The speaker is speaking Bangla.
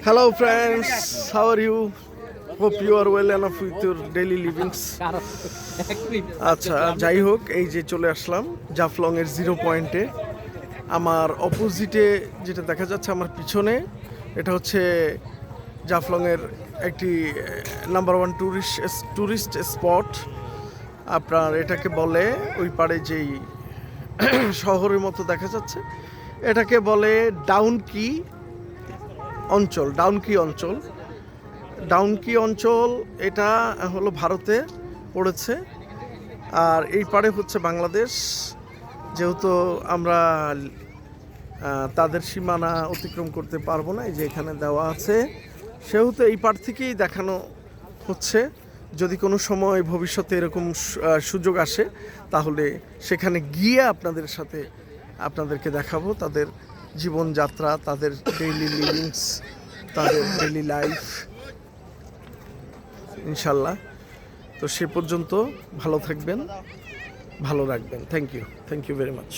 Hello friends, how are you? Hope you are well enough with your daily livings. আচ্ছা যাই হোক, এই যে চলে আসলাম জাফলং এর 0 পয়েন্টে। আমার অপোজিটে যেটা দেখা যাচ্ছে আমার পিছনে, এটা হচ্ছে জাফলং এর একটি নাম্বার 1 টুরিস্ট স্পট। আপনার এটাকে বলে, ওই পাড়ে যেই শহরের মতো দেখা যাচ্ছে, এটাকে বলে ডাউনকি অঞ্চল। ডাউনকি অঞ্চল এটা হলো ভারতে পড়েছে, আর এই পারে হচ্ছে বাংলাদেশ। যেহেতু আমরা তাদের সীমানা অতিক্রম করতে পারবো না, এই যে এখানে দেওয়া আছে, সেহেতু এই পার থেকেই দেখানো হচ্ছে। যদি কোনো সময় ভবিষ্যতে এরকম সুযোগ আসে, তাহলে সেখানে গিয়ে আপনাদেরকে দেখাবো তাদের জীবনযাত্রা, তাদের ডেইলি লিভিংস, তাদের ডেইলি লাইফ, ইনশাল্লাহ। তো সে পর্যন্ত ভালো থাকবেন, ভালো রাখবেন। Thank you very much.